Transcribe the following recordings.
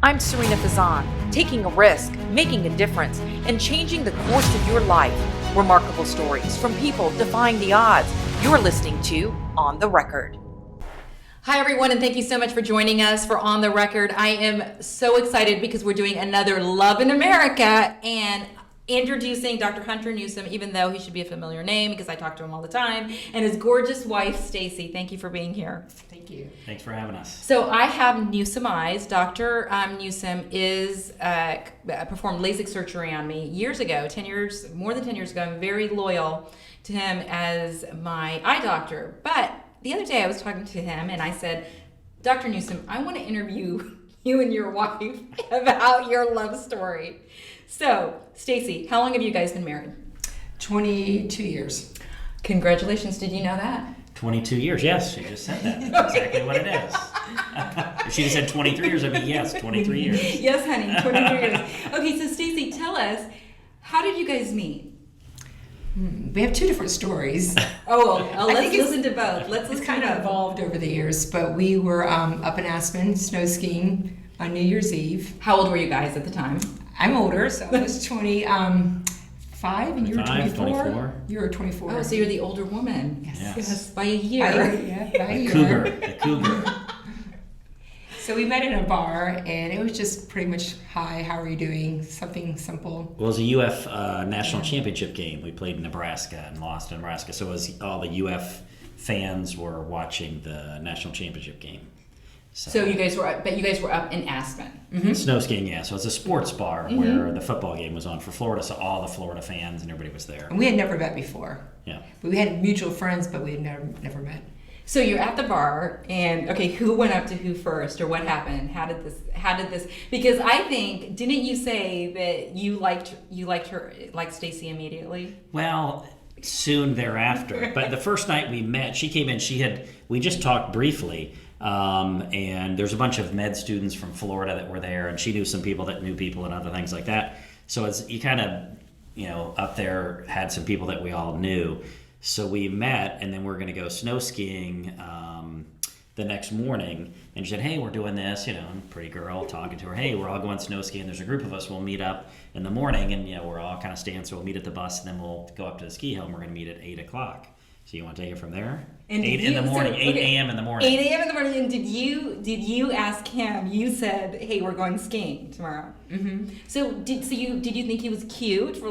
I'm Sarina Fazan, taking a risk, making a difference, and changing the course of your life. Remarkable stories from people defying the odds. You're listening to On the Record. Hi, everyone, and thank you so much for joining us for On the Record. I am so excited because we're doing another Love in America and introducing Dr. Hunter Newsom, even though he should be a familiar name because I talk to him all the time, and his gorgeous wife, Stacy. Thank you for being here. Thank you. Thanks for having us. So I have Newsom eyes. Dr. Newsom is performed LASIK surgery on me years ago, more than 10 years ago. I'm very loyal to him as my eye doctor. But the other day I was talking to him and I said, Dr. Newsom, I want to interview you and your wife about your love story. So, Stacy, how long have you guys been married? 22 years. Congratulations. Did you know that? 22 years, yes. She just said that. That's exactly what it is. If she just said 23 years, I'd be yes, 23 years. Yes, honey, 23 years. Okay, so Stacy, tell us, how did you guys meet? We have two different stories. Let's listen to both. It's kind of evolved over the years, but we were up in Aspen snow skiing on New Year's Eve. How old were you guys at the time? I'm older, so I was 25 and you were 24? 24. You were 24. Oh, so you're the older woman. Yes. By a year. By a year. The cougar. So we met in a bar, and it was just pretty much, hi, how are you doing? Something simple. Well, it was a UF national championship game. We played in Nebraska and lost in Nebraska. So it was all the UF fans were watching the national championship game. So you guys were up in Aspen. Mm-hmm. Snow skiing, yeah. So it's a sports bar where the football game was on for Florida. So all the Florida fans and everybody was there. And we had never met before. Yeah. We had mutual friends, but we had never met. So you're at the bar, and okay, who went up to who first, or what happened? How did this? Because I think, didn't you say that you liked Stacy immediately? Well, soon thereafter. But the first night we met, she came in. We just talked briefly, and there's a bunch of med students from Florida that were there, and she knew some people that knew people and other things like that. So it's you kind of, up there had some people that we all knew. So we met, and then we're going to go snow skiing the next morning. And she said, hey, we're doing this, pretty girl talking to her. Hey, we're all going snow skiing. There's a group of us. We'll meet up in the morning, and we're all kind of staying. So we'll meet at the bus, and then we'll go up to the ski hill, and we're going to meet at 8 o'clock. So you want to take it from there? And 8 in the morning, 8 a.m. in the morning. 8 a.m. in the morning. And did you ask him? You said, hey, we're going skiing tomorrow. Mm-hmm. So did you think he was cute for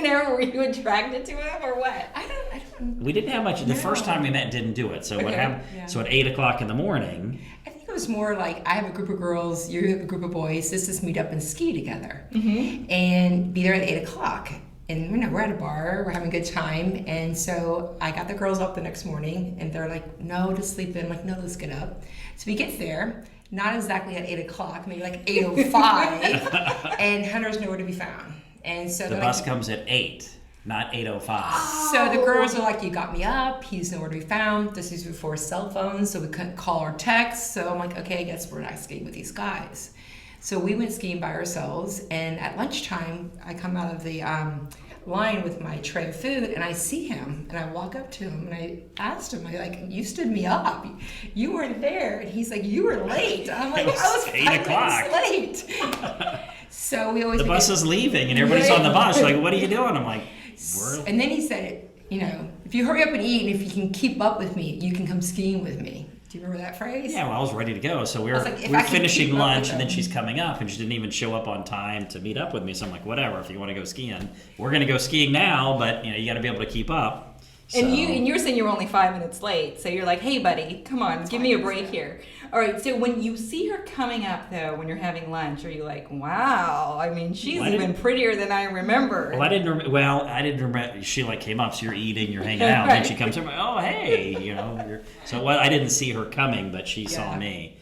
were you attracted to him or what? I don't. We didn't have much. The first time we met didn't do it. So what happened? Yeah. So at 8 o'clock in the morning. I think it was more like I have a group of girls, you have a group of boys. Let's just meet up and ski together, and be there at 8 o'clock. And we're at a bar, we're having a good time, and so I got the girls up the next morning, and they're like, no, to sleep in. I'm like, no, let's get up. So we get there, not exactly at 8 o'clock, maybe like 8:05, and Hunter's nowhere to be found. And so the bus comes at 8, not 8:05. So the girls are like, you got me up, he's nowhere to be found. This is before cell phones, so we couldn't call or text. So I'm like, okay, I guess we're not skiing with these guys. So we went skiing by ourselves, and at lunchtime, I come out of the line with my tray of food, and I see him, and I walk up to him, and I asked him, you stood me up. You weren't there. And he's like, you were late. I'm like, I was 8 o'clock. Late. So we always... The bus is leaving, and everybody's on the bus. Like, what are you doing? I'm like, And then he said, if you hurry up and eat, and if you can keep up with me, you can come skiing with me. Do you remember that phrase? Yeah, well, I was ready to go. So we were finishing lunch, and then she's coming up, and she didn't even show up on time to meet up with me. So I'm like, whatever, if you want to go skiing. We're going to go skiing now, but you got to be able to keep up. So. And you're saying you're only 5 minutes late. So you're like, hey, buddy, come on, give me a break here. All right, so when you see her coming up, though, when you're having lunch, are you like, wow, I mean, she's even prettier than I remember. Well, I didn't remember. She came up, so you're eating, you're hanging out, and then she comes up, oh, hey, I didn't see her coming, but she saw me.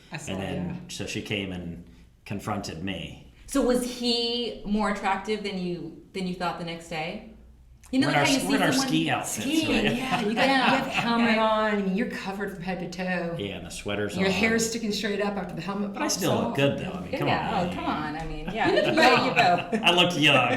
So she came and confronted me. So was he more attractive than you thought the next day? We're in our ski outfits. Skiing, right? yeah. You got the helmet on. I mean, you're covered from head to toe. Yeah, and the sweater's on. Your hair's sticking straight up after the helmet. But I still look good, though. I mean, come on. Oh, come on. I mean, yeah. You go. I looked young.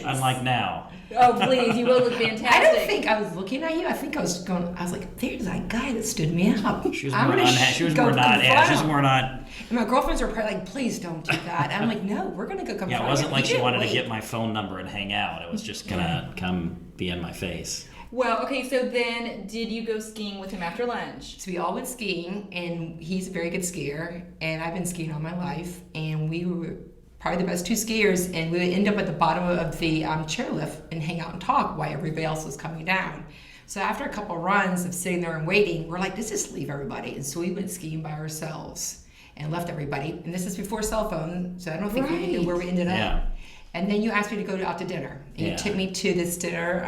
Unlike now. Oh, please, you will look fantastic. I don't think I was looking at you. I think I was like, there's that guy that stood me up. She was more not. And my girlfriends were probably like, please don't do that. And I'm like, no, we're going to go confront Yeah, it wasn't him. like she wanted to get my phone number and hang out. It was just going to come be in my face. Well, okay, so then did you go skiing with him after lunch? So we all went skiing, and he's a very good skier, and I've been skiing all my life, and we were probably the best two skiers, and we would end up at the bottom of the chairlift and hang out and talk while everybody else was coming down. So after a couple of runs of sitting there and waiting, we're like, let's just leave everybody. And so we went skiing by ourselves and left everybody. And this is before cell phone, so I don't think we knew where we ended up. And then you asked me to go out to dinner. And you took me to this dinner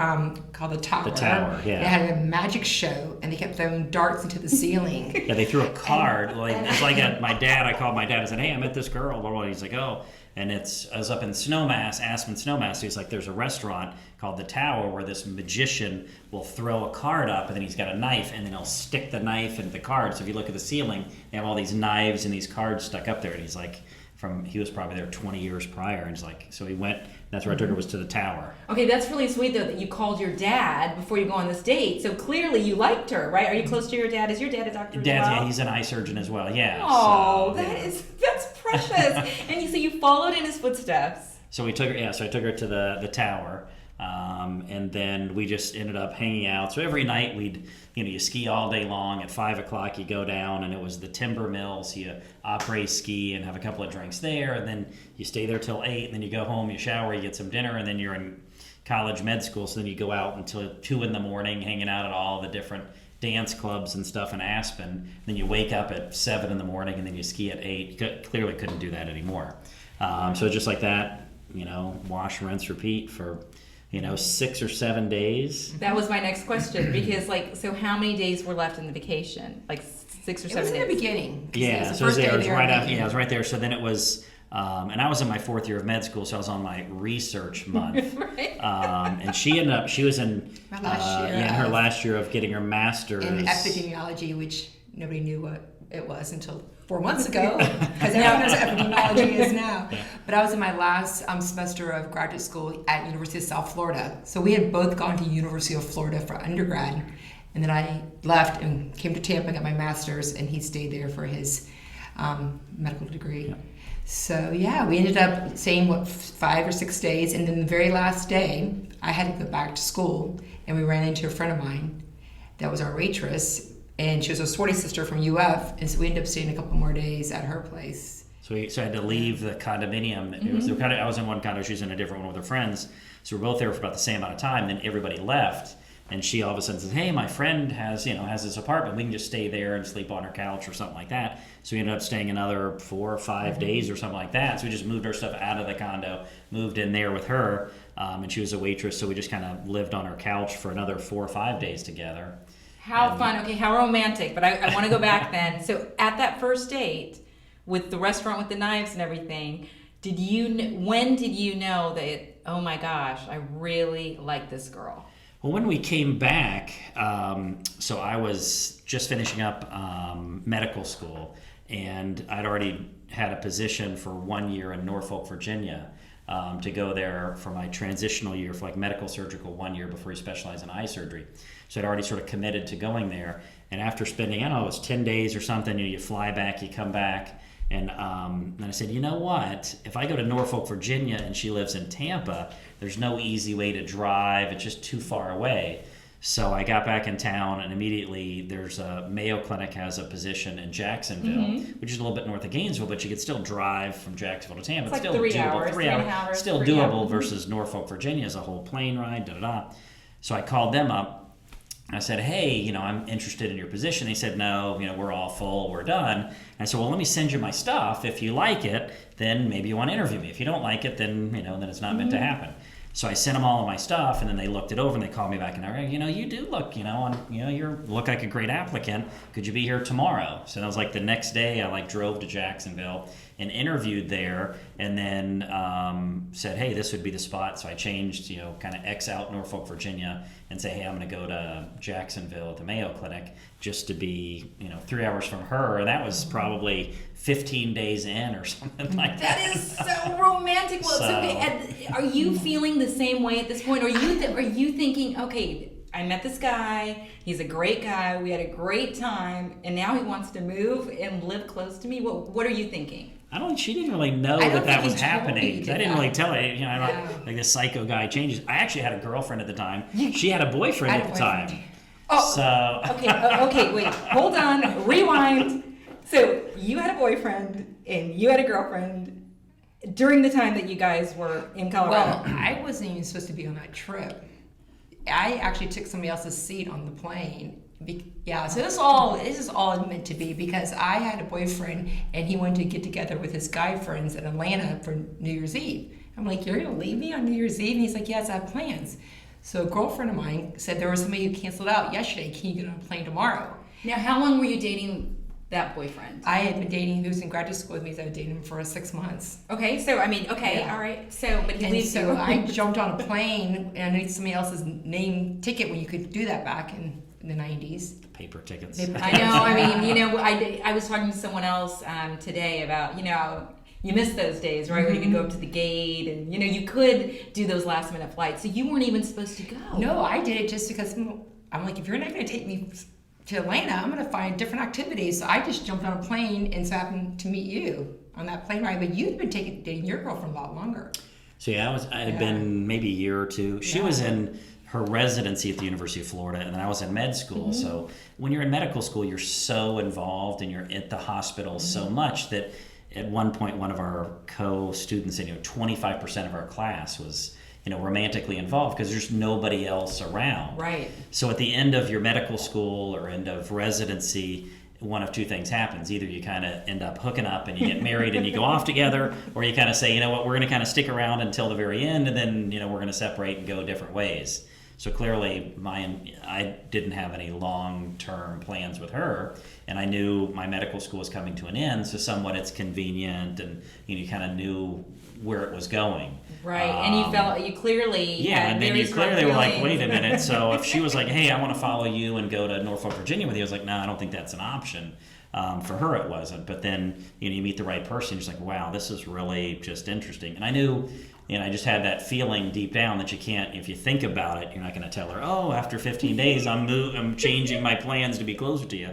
called the Tower. The Tower, yeah. They had a magic show, and they kept throwing darts into the ceiling. Yeah, they threw a card. It's like I called my dad and said, hey, I met this girl. Blah, blah, blah. He's like, oh. And I was up in Snowmass, Aspen, Snowmass. He's like, there's a restaurant called the Tower where this magician will throw a card up, and then he's got a knife, and then he'll stick the knife into the card. So if you look at the ceiling, they have all these knives and these cards stuck up there. And he's like, he was probably there 20 years prior, and he's like, so he went. That's where I took her, was to the Tower. Okay, that's really sweet though that you called your dad before you go on this date. So clearly you liked her, right? Are you close to your dad? Is your dad a doctor as well? Yeah, he's an eye surgeon as well. Yeah. Oh, that's precious. And you followed in his footsteps. So we took her. Yeah, so I took her to the Tower, and then we just ended up hanging out. So every night you ski all day long. At 5 o'clock you go down, and it was the timber mills. You après ski and have a couple of drinks there, and then you stay there till 8. And then you go home, you shower, you get some dinner, and then you're in college med school. So then you go out until 2 in the morning, hanging out at all the different dance clubs and stuff in Aspen. And then you wake up at 7 in the morning, and then you ski at 8. You clearly couldn't do that anymore. So just like that. Wash, rinse, repeat for, 6 or 7 days. That was my next question, because so how many days were left in the vacation? Like 6 or 7 days? It was in the beginning. Yeah, it was right after. Yeah, I was right there. So then it was, and I was in my 4th year of med school, so I was on my research month. Right. And she was in her last year of getting her master's in epidemiology, which nobody knew what it was until 4 months ago, because everyone knows what epidemiology is now. But I was in my last semester of graduate school at University of South Florida. So we had both gone to University of Florida for undergrad, and then I left and came to Tampa and got my master's, and he stayed there for his medical degree. Yeah. So we ended up staying 5 or 6 days, and then the very last day, I had to go back to school, and we ran into a friend of mine that was our waitress. And she was a sorority sister from UF, and so we ended up staying a couple more days at her place. So I had to leave the condominium. I was in one condo, she was in a different one with her friends. So we're both there for about the same amount of time. Then everybody left, and she all of a sudden says, hey, my friend has this apartment. We can just stay there and sleep on her couch or something like that. So we ended up staying another 4 or 5 days or something like that. So we just moved our stuff out of the condo, moved in there with her, and she was a waitress. So we just kind of lived on her couch for another 4 or 5 days together. How fun. Okay, how romantic. But I want to go back then. So at that first date with the restaurant with the knives and everything, when did you know that, oh my gosh, I really like this girl? Well, when we came back, so I was just finishing up medical school, and I'd already had a position for 1 year in Norfolk, Virginia, to go there for my transitional year for medical surgical 1 year before you specialize in eye surgery. So I'd already sort of committed to going there. And after spending, it was 10 days or something, you fly back, you come back. And I said, you know what? If I go to Norfolk, Virginia, and she lives in Tampa, there's no easy way to drive. It's just too far away. So I got back in town, and immediately there's a Mayo Clinic has a position in Jacksonville, which is a little bit north of Gainesville, but you could still drive from Jacksonville to Tampa. It's still 3 doable. hours, 3 hours. Still doable versus Norfolk, Virginia is a whole plane ride, da-da-da. So I called them up. I said, hey, I'm interested in your position. They said, no, we're all full, we're done. And I said, well, let me send you my stuff. If you like it, then maybe you want to interview me. If you don't like it, then, then it's not meant to happen. So I sent them all of my stuff, and then they looked it over, and they called me back, and they're like, you do look, you look like a great applicant. Could you be here tomorrow? So that was the next day. I drove to Jacksonville and interviewed there, and then said, hey, this would be the spot. So I changed, kind of X out Norfolk, Virginia, and say, hey, I'm going to go to Jacksonville at the Mayo Clinic. just to be, 3 hours from her. And that was probably 15 days in or something like that. That is so romantic. Well, are you feeling the same way at this point? Or are you thinking, okay, I met this guy, he's a great guy, we had a great time, and now he wants to move and live close to me? What are you thinking? I don't. She didn't really know that was happening. I didn't really tell her. Like this psycho guy changes. I actually had a girlfriend at the time. She had a boyfriend at the time. Oh, so okay. Wait, hold on. Rewind. So you had a boyfriend and you had a girlfriend during the time that you guys were in Colorado. Well, I wasn't even supposed to be on that trip. I actually took somebody else's seat on the plane. So this is all meant to be, because I had a boyfriend and he wanted to get together with his guy friends in Atlanta for New Year's Eve. I'm like, you're gonna leave me on New Year's Eve? And he's like, yes, I have plans. So a girlfriend of mine said there was somebody who canceled out yesterday. Can you get on a plane tomorrow? Now, how long were you dating that boyfriend? I had been dating, he was in graduate school with me, so I dated him for 6 months. Okay, so all right. So, but he leaves you. I jumped on a plane and I need somebody else's name ticket when you could do that back in the 90s. Paper tickets. I know. I was talking to someone else today about, you miss those days, right? Where you could go up to the gate and, you could do those last minute flights. So you weren't even supposed to go. No, I did it just because I'm like, if you're not going to take me to Atlanta, I'm going to find different activities. So I just jumped on a plane and so happened to meet you on that plane ride. But you've been dating your girlfriend a lot longer. So I had been maybe a year or two. She was in her residency at the University of Florida, and then I was in med school. So when you're in medical school, you're so involved and you're at the hospital so much that at one point, one of our co-students said, 25% of our class was, romantically involved because there's nobody else around. Right. So at the end of your medical school or end of residency, one of two things happens. Either you kind of end up hooking up and you get married and you go off together, or you kind of say, we're going to kind of stick around until the very end, and then, we're going to separate and go different ways. So clearly, I didn't have any long-term plans with her, and I knew my medical school was coming to an end, so somewhat it's convenient, and you kind of knew where it was going. Right, and you clearly and then you clearly were like, wait a minute. So if she was like, hey, I want to follow you and go to Norfolk, Virginia with you, I was like, no, I don't think that's an option. For her, it wasn't. But then you meet the right person, you're just like, wow, this is really just interesting. And I knew. I just had that feeling deep down that you can't, if you think about it, you're not going to tell her, oh, after 15 days, I'm changing my plans to be closer to you.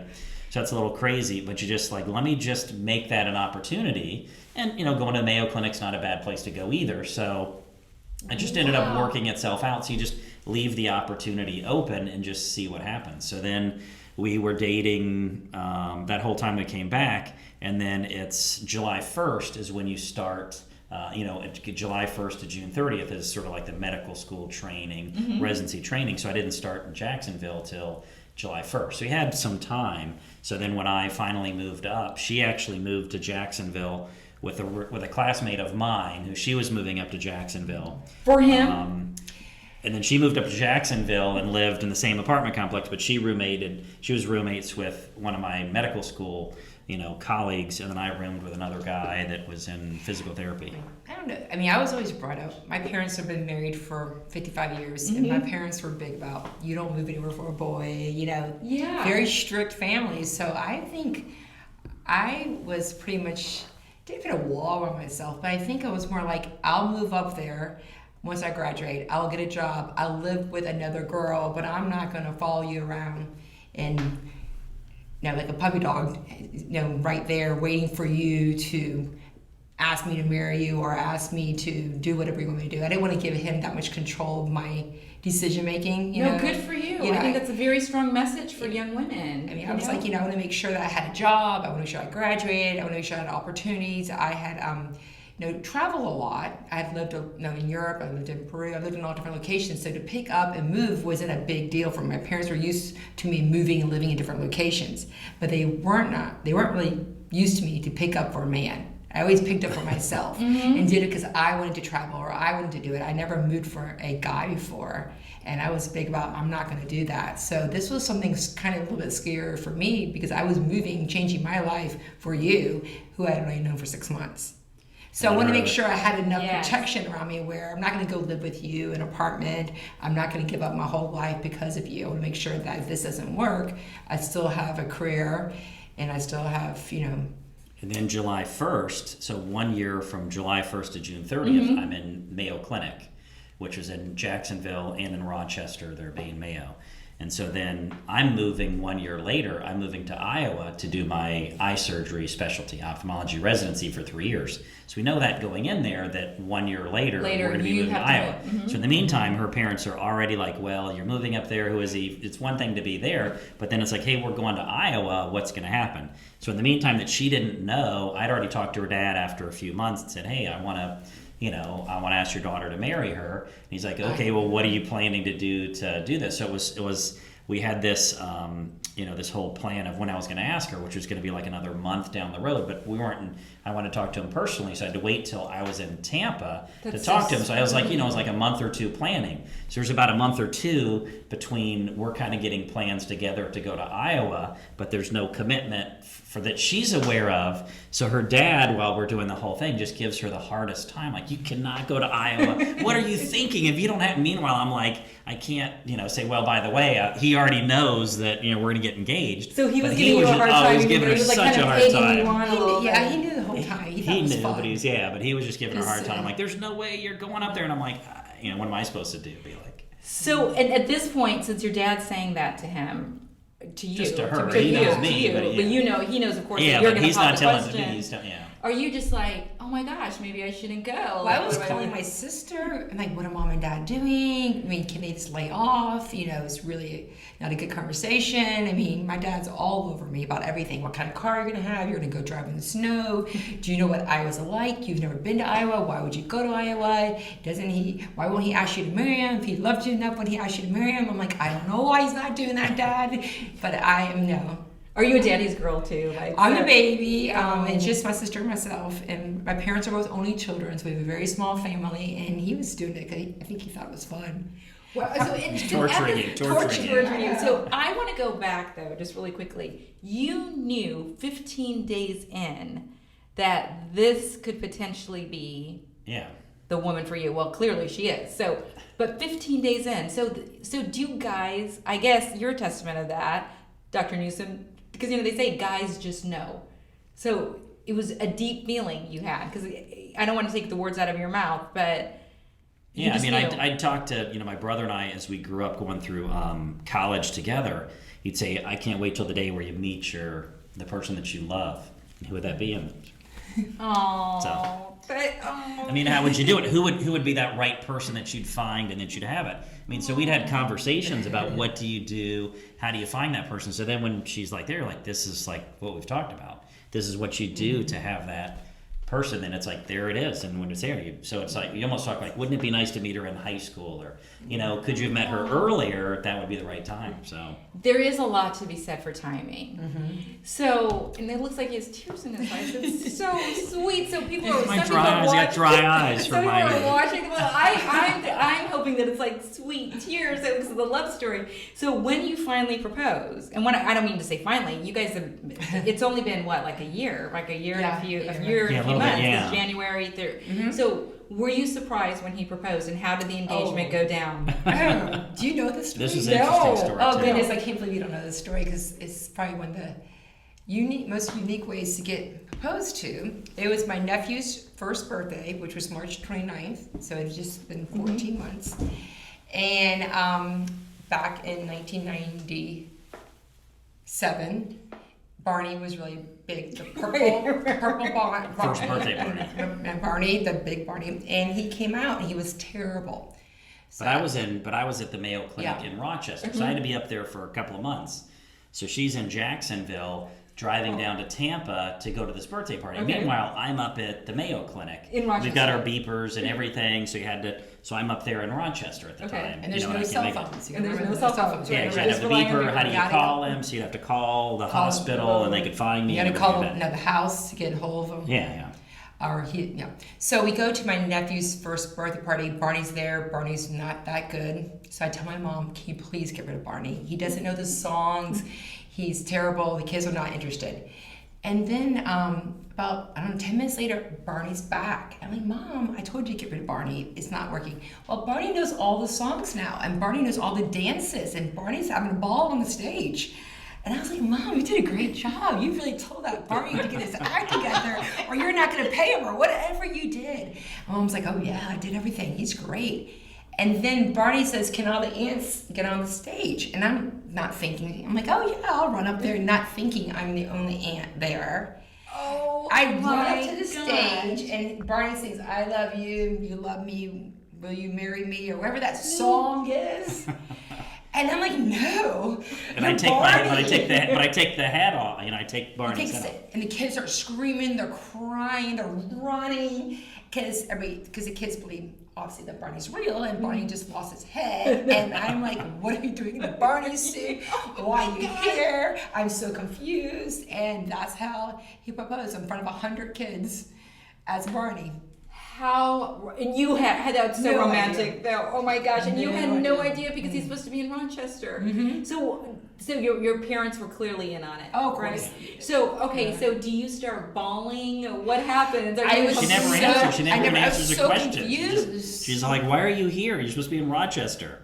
So that's a little crazy, but you just like, let me just make that an opportunity. And, going to the Mayo Clinic's not a bad place to go either. So it just ended up working itself out. So you just leave the opportunity open and just see what happens. So then we were dating that whole time we came back. And then it's July 1st is when you start... July 1st to June 30th is sort of like the medical school training, residency training. So I didn't start in Jacksonville till July 1st. So we had some time. So then when I finally moved up, she actually moved to Jacksonville with a classmate of mine who she was moving up to Jacksonville. For him? And then she moved up to Jacksonville and lived in the same apartment complex, but she was roommates with one of my medical school colleagues, and then I roomed with another guy that was in physical therapy. I don't know. I mean, I was always brought up. My parents have been married for 55 years, and my parents were big about, you don't move anywhere for a boy, very strict families. So I think I was pretty much, didn't put a wall on myself, but I think I was more like, I'll move up there. Once I graduate, I'll get a job. I'll live with another girl, but I'm not going to follow you around and like a puppy dog, right there waiting for you to ask me to marry you or ask me to do whatever you want me to do. I didn't want to give him that much control of my decision making. Good for you. I think that's a very strong message for young women. I mean, I was like, I want to make sure that I had a job. I want to make sure I graduated. I want to make sure I had opportunities. I had, travel a lot. I've lived, in Europe. I lived in Peru. I lived in all different locations. So to pick up and move wasn't a big deal for me. My parents were used to me moving and living in different locations, but they weren't really used to me to pick up for a man. I always picked up for myself and did it because I wanted to travel or I wanted to do it. I never moved for a guy before, and I was big about, I'm not going to do that. So this was something kind of a little bit scary for me because I was moving, changing my life for you, who I had only known for 6 months. So I want to make sure I had enough Yes. protection around me where I'm not going to go live with you in an apartment. I'm not going to give up my whole life because of you. I want to make sure that if this doesn't work, I still have a career and I still have, And then July 1st, so 1 year from July 1st to June 30th, I'm in Mayo Clinic, which is in Jacksonville and in Rochester, they're being Mayo. And so then I'm moving 1 year later, I'm moving to Iowa to do my eye surgery specialty, ophthalmology residency for 3 years. So we know that going in there that 1 year later we're going to be you moving to have to Iowa. move. So in the meantime, her parents are already like, well, you're moving up there, who is he? It's one thing to be there, but then it's like, hey, we're going to Iowa, what's going to happen? So in the meantime that she didn't know, I'd already talked to her dad after a few months and said, hey, I want to ask your daughter to marry her. And he's like, okay, well, what are you planning to do this? So it was we had this, this whole plan of when I was going to ask her, which was going to be like another month down the road, but I wanted to talk to him personally, so I had to wait till I was in Tampa to talk to him. So I was like, it was like a month or two planning. So there's about a month or two between we're kind of getting plans together to go to Iowa, but there's no commitment for that she's aware of. So her dad, while we're doing the whole thing, just gives her the hardest time. Like, you cannot go to Iowa. What are you thinking if you don't have? Meanwhile, I'm like, I can't, say, well, by the way, he already knows that, we're going to get engaged. So he was But giving you a hard time. Oh, he was giving her like such kind a of hard egging time. you on a little bit. he knew the whole time. He thought it was knew, fun. but he was just giving her a hard time. Like, there's no way you're going up there. And I'm like, what am I supposed to do? Be like. So, and at this point, since your dad's saying that to him, to you, Just to her. to He you, knows to me, you, but he knows, of course, Yeah, that you're but going to he's pop not the telling question. me. He's telling, yeah. Are you just like, oh my gosh, maybe I shouldn't go? Well, Like, I was what do calling do? my sister. I'm like, what are mom and dad doing? I mean, can they just lay off? It's really not a good conversation. I mean, my dad's all over me about everything. What kind of car you're going to have? You're going to go drive in the snow. Do you know what Iowa's like? You've never been to Iowa. Why would you go to Iowa? Why won't he ask you to marry him? If he loved you enough, would he ask you to marry him? I'm like, I don't know why he's not doing that, Dad. But I am no. Are you a daddy's girl too? Like, I'm the baby. It's just my sister and myself, and my parents are both only children, so we have a very small family. And he was doing it because I think he thought it was fun. Well, so it's Torturing you. So I want to go back though, just really quickly. You knew 15 days in that this could potentially be the woman for you. Well, clearly she is. So, but 15 days in. So do you guys? I guess you're a testament of that, Dr. Newsom. Because, they say guys just know. So it was a deep feeling you had. Because I don't want to take the words out of your mouth, but... Yeah, I'd talk to, my brother and I, as we grew up going through college together, he'd say, I can't wait till the day where you meet the person that you love. And who would that be? Oh. How would you do it? Who would be that right person that you'd find and that you'd have it? So we'd had conversations about what do you do, how do you find that person. So then when she's like, they're like, this is like what we've talked about. This is what you do to have that person, and it's like, there it is. And when it's there, so it's like, you almost talk like, wouldn't it be nice to meet her in high school? Or, could you have met her earlier? That would be the right time. So there is a lot to be said for timing. Mm-hmm. So, and it looks like he has tears in his eyes. It's so sweet. So people are I got dry eyes for my. People are watching. Well, I'm hoping that it's like sweet tears. It was the love story. So when you finally propose, and when I don't mean to say finally, you guys have. It's only been what, like a year and a few months. Yeah. It's January 3rd. Mm-hmm. So were you surprised when he proposed, and how did the engagement go down? Do you know this story? This is an interesting story. Oh too. goodness, I can't believe you don't know this story because it's probably one of the most unique ways to get proposed to. It was my nephew's first birthday, which was March 29th, so it had just been 14 months. And back in 1997, Barney was really big, the purple Barney. First birthday Barney. Barney, the big Barney, and he came out and he was terrible. So, But I was at the Mayo Clinic in Rochester, so I had to be up there for a couple of months. So she's in Jacksonville, driving down to Tampa to go to this birthday party. Okay. Meanwhile, I'm up at the Mayo Clinic. In Rochester. We've got our beepers and everything, so I'm up there in Rochester at the time. And there's no cell phones. And there's no cell phones. Yeah, Right. you have the beeper. How do you call him? So you'd have to call the hospital, and they could find me. You had to call the house to get a hold of him. Yeah. So we go to my nephew's first birthday party. Barney's there. Barney's not that good. So I tell my mom, can you please get rid of Barney? He doesn't know the songs. He's terrible. The kids are not interested. And then about, I don't know, 10 minutes later, Barney's back. I'm like, Mom, I told you to get rid of Barney. It's not working. Well, Barney knows all the songs now, and Barney knows all the dances, and Barney's having a ball on the stage. And I was like, Mom, you did a great job. You really told that Barney to get his act together, or you're not going to pay him, or whatever you did. And Mom's like, oh yeah, I did everything. He's great. And then Barney says, can all the ants get on the stage? And I'm not thinking. I'm like, oh yeah, I'll run up there, not thinking I'm the only ant there. Oh, I run up to the stage, and Barney sings, I love you, you love me, will you marry me, or whatever that song is. And I'm like, no. And I take the hat off. I take Barney's hat off. And the kids are screaming, they're crying, they're running, because the kids believe obviously that Barney's real, and Barney just lost his head. And I'm like, what are you doing in the Barney suit? Why are you here? I'm so confused. And that's how he proposed in front of 100 kids as Barney. And you had that's so No romantic idea. though. Oh my gosh! And you had no idea. idea because he's supposed to be in Rochester. Mm-hmm. So your parents were clearly in on it. Oh, of course. Right? So okay, so do you start bawling? What happens? She never answers. She never answers a question. Confused. She's like, why are you here? You're supposed to be in Rochester.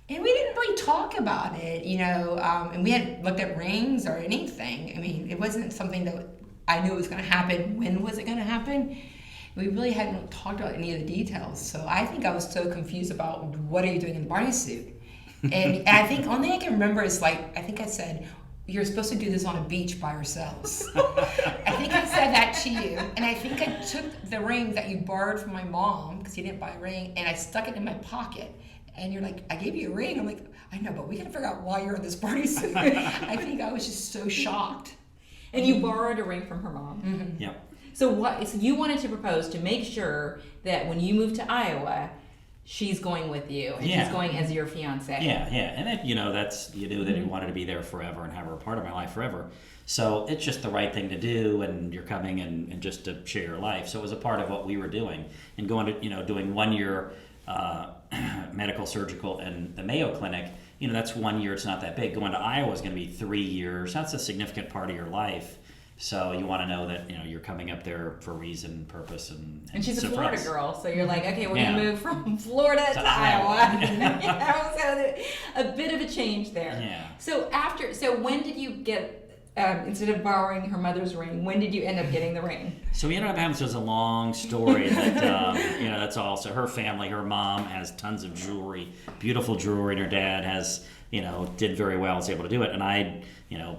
And we didn't really talk about it, and we hadn't looked at rings or anything. I mean, it wasn't something that I knew it was going to happen. When was it going to happen? We really hadn't talked about any of the details. So I think I was so confused about what are you doing in the Barney suit? And I think only thing I can remember is I think I said, you're supposed to do this on a beach by yourselves. I think I said that to you. And I think I took the ring that you borrowed from my mom, because you didn't buy a ring, and I stuck it in my pocket. And you're like, I gave you a ring. I'm like, I know, but we got to figure out why you're in this Barney suit. I think I was just so shocked. And you borrowed a ring from her mom. Mm-hmm. Yep. So you wanted to propose to make sure that when you move to Iowa, she's going with you and she's going as your fiance. Yeah, and then, you knew that you wanted to be there forever and have her a part of my life forever. So it's just the right thing to do, and you're coming and just to share your life. So it was a part of what we were doing, and going to doing 1 year medical surgical in the Mayo Clinic. That's 1 year. It's not that big. Going to Iowa is going to be 3 years. That's a significant part of your life. So you want to know that you're coming up there for reason, purpose, and she's so a Florida girl, so you're like, okay, we're gonna move from Florida to Iowa. So a bit of a change there. Yeah. So when did you get instead of borrowing her mother's ring, when did you end up getting the ring? So we ended up having, so it's a long story that, that's all. So her family, her mom has tons of jewelry, beautiful jewelry, and her dad has, did very well, was able to do it. And I,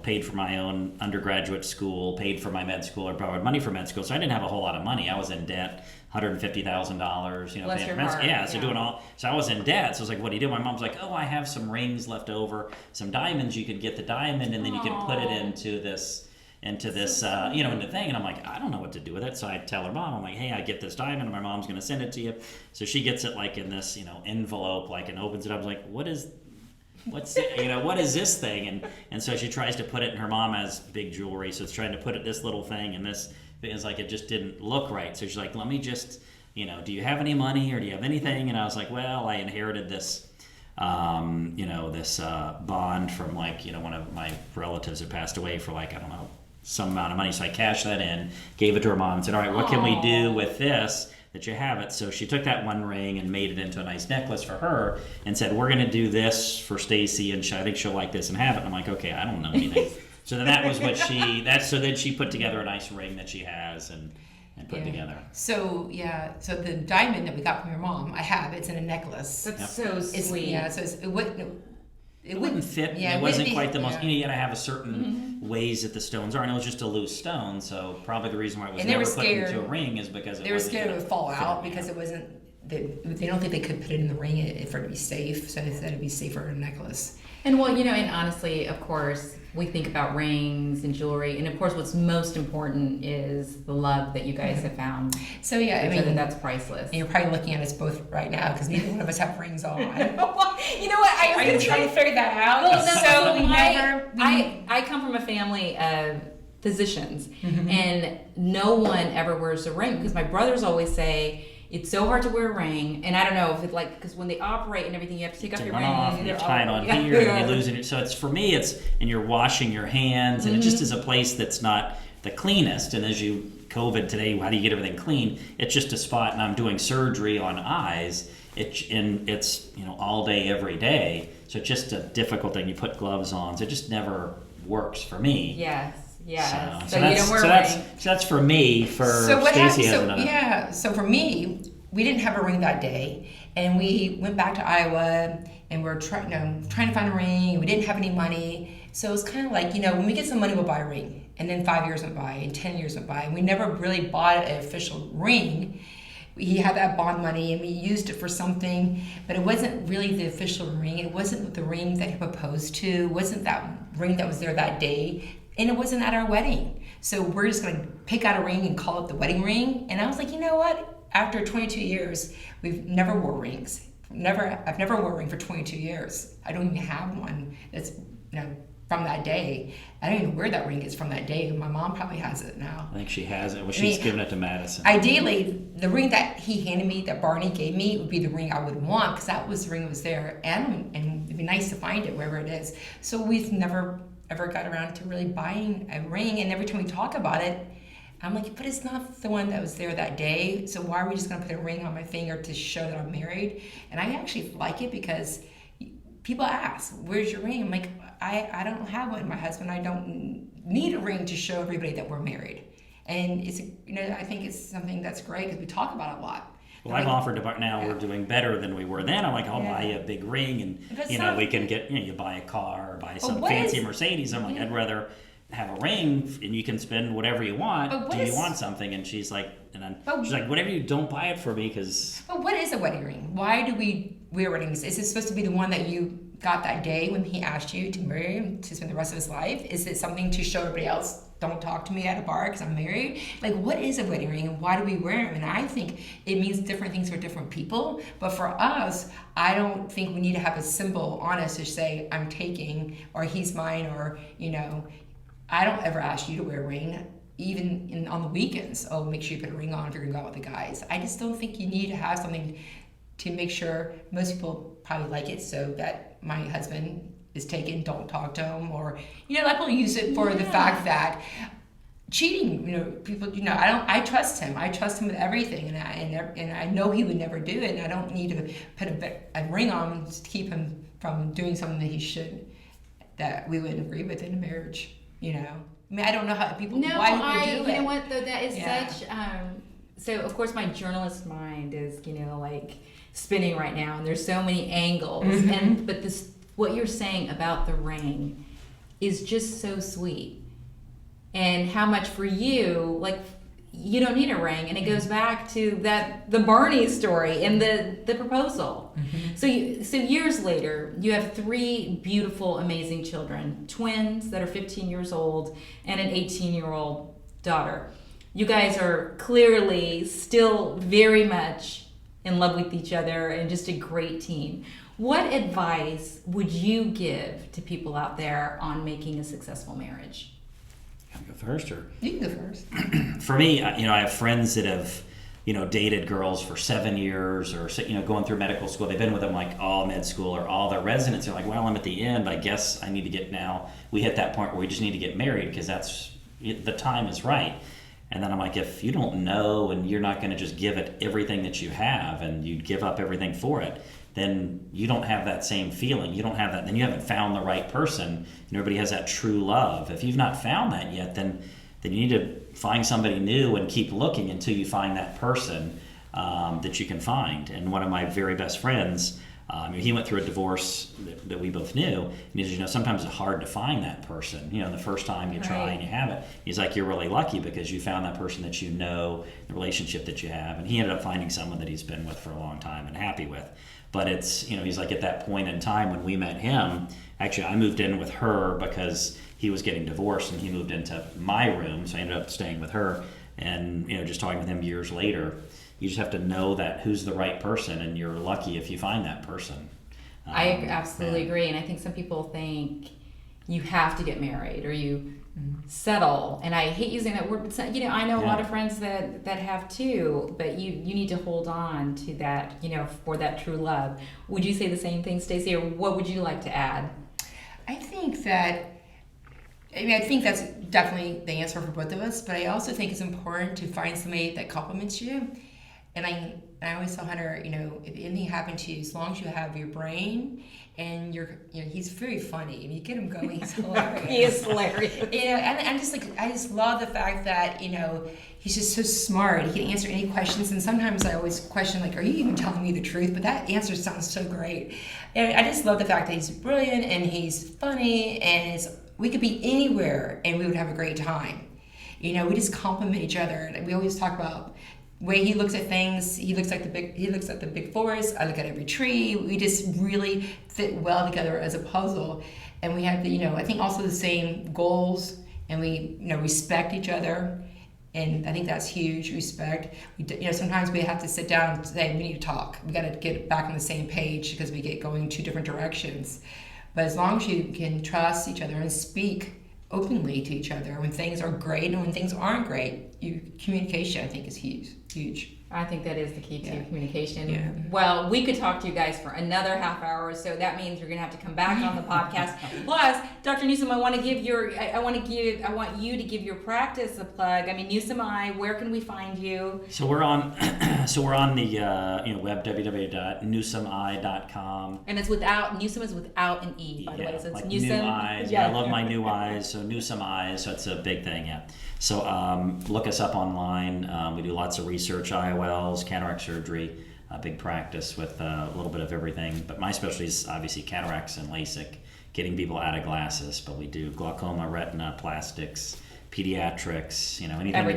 paid for my own undergraduate school, paid for my med school, or borrowed money for med school. So I didn't have a whole lot of money. I was in debt, $150,000, Bless your heart. So doing all, so I was in debt. So I was like, what do you do? My mom's like, oh, I have some rings left over, some diamonds. You could get the diamond, and then you can put it into this into thing. And I'm like, I don't know what to do with it. So I tell her mom, I'm like, hey, I get this diamond, and my mom's going to send it to you. So she gets it in this, envelope, and opens it up. I was like, what is this thing? And so she tries to put it in. Her mom has big jewelry, so it's trying to put it this little thing, and this is it just didn't look right. So she's like, let me just, do you have any money, or do you have anything? And I was like, well, I inherited this this bond from one of my relatives had passed away for I don't know, some amount of money. So I cashed that in, gave it to her mom, and said, all right, what can we do with this that you have it? So she took that one ring and made it into a nice necklace for her, and said, we're going to do this for Stacy, and I think she'll like this and have it. And I'm like, okay, I don't know anything. So then that was what so then she put together a nice ring that she has and put together. So the diamond that we got from your mom, I have. It's in a necklace. That's so sweet. It wouldn't fit. Yeah, it wasn't quite the most. Yeah. You got to have a certain ways that the stones are, and it was just a loose stone. So probably the reason why it was never put into a ring is because they were scared it would fall out because it wasn't. They don't think they could put it in the ring for it to be safe. So they said it'd be safer in a necklace. And and honestly, of course, we think about rings and jewelry, and of course, what's most important is the love that you guys have found. So that's priceless. And you're probably looking at us both right now because neither one of us have rings on. You know what? Are you trying to figure that out? Well, no, I come from a family of physicians, and no one ever wears a ring because my brothers always say, it's so hard to wear a ring, and I don't know if it's because when they operate and everything, you have to take off your ring. And you tie it on here, and you lose it. So it's for me, and you're washing your hands, and it just is a place that's not the cleanest. And as you COVID today, how do you get everything clean? It's just a spot, and I'm doing surgery on eyes. It's all day, every day. So it's just a difficult thing. You put gloves on, so it just never works for me. Yes. Yeah. So you don't wear a ring. So that's for me. For Stacy has another. So for me, we didn't have a ring that day, and we went back to Iowa, and we're trying to find a ring. We didn't have any money, so it was kind of like, when we get some money, we'll buy a ring. And then 5 years went by, and 10 years went by, and we never really bought an official ring. He had that bond money, and we used it for something, but it wasn't really the official ring. It wasn't the ring that he proposed to. It wasn't that ring that was there that day, and it wasn't at our wedding. So we're just going to pick out a ring and call it the wedding ring. And I was like, you know what? After 22 years, we've never wore rings. I've never worn a ring for 22 years. I don't even have one that's from that day. I don't even know where that ring is from that day. My mom probably has it now. I think she has it. Well, she's given it to Madison. Ideally, the ring that he handed me, that Barney gave me, would be the ring I would want, because that was the ring that was there, and it'd be nice to find it wherever it is. So we've never ever got around to really buying a ring, and every time we talk about it, I'm like, but it's not the one that was there that day, so why are we just going to put a ring on my finger to show that I'm married? And I actually like it because people ask, where's your ring? I'm like, I don't have one. My husband, I don't need a ring to show everybody that we're married. And it's, I think it's something that's great because we talk about it a lot. Well, I've offered to buy, now we're doing better than we were then. I'm like, I'll buy you a big ring, and we can get, you buy a car or buy some fancy Mercedes. I'm like, I'd rather have a ring, and you can spend whatever you want. Do you want something? And she's like, she's like, whatever you, don't buy it for me, because. But what is a wedding ring? Why do we wear wedding rings? Is it supposed to be the one that you got that day when he asked you to marry him to spend the rest of his life? Is it something to show everybody else, don't talk to me at a bar because I'm married? Like, what is a wedding ring, and why do we wear them? And I think it means different things for different people. But for us, I don't think we need to have a symbol on us to say, I'm taking, or he's mine, or, I don't ever ask you to wear a ring, even on the weekends. Oh, make sure you put a ring on if you're going to go out with the guys. I just don't think you need to have something to make sure. Most people probably like it so that my husband is taken, don't talk to him, or like we'll use it for the fact that cheating, people, I trust him. I trust him with everything, and I know he would never do it, and I don't need to put a ring on him to keep him from doing something that he should, that we wouldn't agree with in a marriage. I mean, I don't know how people. No, why people do it. You know what though? That is such. So of course, my journalist mind is like spinning right now, and there's so many angles. Mm-hmm. But what you're saying about the ring is just so sweet, and how much for you, like, you don't need a ring, and it goes back to the Barney story and the proposal. Mm-hmm. So years later, you have 3 beautiful, amazing children, twins that are 15 years old, and an 18-year-old daughter. You guys are clearly still very much in love with each other and just a great team. What advice would you give to people out there on making a successful marriage? Go first, or you can go first. For me, I have friends that have dated girls for 7 years, or going through medical school. They've been with them like all med school or all their residents. They're like, well, I'm at the end. I guess I need to get now. We hit that point where we just need to get married because the time is right. And then I'm like, if you don't know and you're not going to just give it everything that you have, and you give up everything for it, then you don't have that same feeling. You don't have that. Then you haven't found the right person. And everybody has that true love. If you've not found that yet, then you need to find somebody new and keep looking until you find that person that you can find. And one of my very best friends, he went through a divorce that we both knew. And he said, sometimes it's hard to find that person. The first time you try and you have it. He's like, you're really lucky because you found that person that the relationship that you have. And he ended up finding someone that he's been with for a long time and happy with. But it's, he's like, at that point in time when we met him, actually I moved in with her because he was getting divorced, and he moved into my room. So I ended up staying with her, and, just talking with him years later. You just have to know that who's the right person, and you're lucky if you find that person. I absolutely agree. And I think some people think you have to get married or you settle. And I hate using that word, but I know a lot of friends that have too, but you need to hold on to that, for that true love. Would you say the same thing, Stacy, or what would you like to add? I think that's definitely the answer for both of us, but I also think it's important to find somebody that compliments you. And I always tell Hunter, you know, if anything happened to you, as long as you have your brain and he's very funny. If you get him going, he's hilarious. He is hilarious. You know, and I just love the fact that, you know, he's just so smart. He can answer any questions. And sometimes I always question, like, are you even telling me the truth? But that answer sounds so great. And I just love the fact that he's brilliant and he's funny, and we could be anywhere and we would have a great time. You know, we just compliment each other. And we always talk about way he looks at things. He looks at the big forest. I look at every tree. We just really fit well together as a puzzle. And we have, you know, I think also the same goals, and we, you know, respect each other. And I think that's huge, respect. You know, sometimes we have to sit down and say, we need to talk. We got to get back on the same page because we get going in two different directions. But as long as you can trust each other and speak openly to each other when things are great and when things aren't great, communication, I think, is huge. I think that is the key to communication. Yeah. Well, we could talk to you guys for another half hour, so that means you're going to have to come back on the podcast. Plus, Dr. Newsom, I want you to give your practice a plug. I mean, Newsom I, where can we find you? So we're on the web, www.newsomi.com. And it's Newsom is without an E, by the way. So it's like Newsom. New eyes. Yeah, I love my new eyes. So Newsom eyes. So it's a big thing. Yeah. So look us up online. We do lots of research, IOLs, cataract surgery, a big practice with a little bit of everything. But my specialty is obviously cataracts and LASIK, getting people out of glasses. But we do glaucoma, retina, plastics, pediatrics. You know, anything to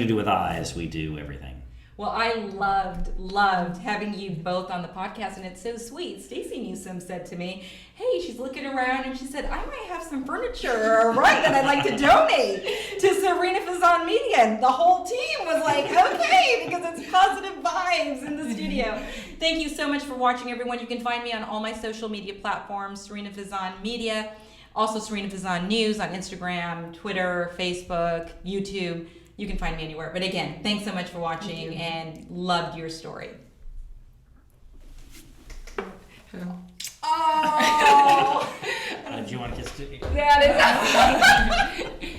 do with eyes. We do everything. Well, I loved having you both on the podcast, and it's so sweet. Stacy Newsom said to me, hey, she's looking around, and she said, I might have some furniture, right, that I'd like to donate to Sarina Fazan Media. And the whole team was like, okay, because it's positive vibes in the studio. Thank you so much for watching, everyone. You can find me on all my social media platforms, Sarina Fazan Media, also Sarina Fazan News on Instagram, Twitter, Facebook, YouTube. You can find me anywhere. But again, thanks so much for watching and loved your story. Oh! Do you want to kiss too? That is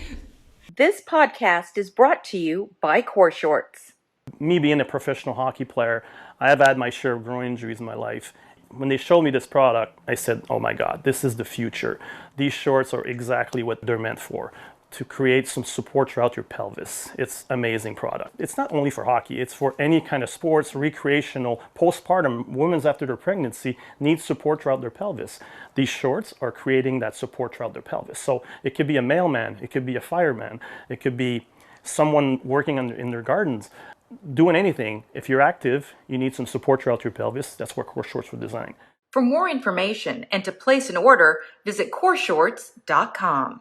This podcast is brought to you by Core Shorts. Me being a professional hockey player, I have had my share of groin injuries in my life. When they showed me this product, I said, oh my God, this is the future. These shorts are exactly what they're meant for, to create some support throughout your pelvis. It's an amazing product. It's not only for hockey, it's for any kind of sports, recreational, postpartum. Women after their pregnancy need support throughout their pelvis. These shorts are creating that support throughout their pelvis. So it could be a mailman, it could be a fireman, it could be someone working in their gardens. Doing anything, if you're active, you need some support throughout your pelvis. That's what Core Shorts were designed. For more information and to place an order, visit coreshorts.com.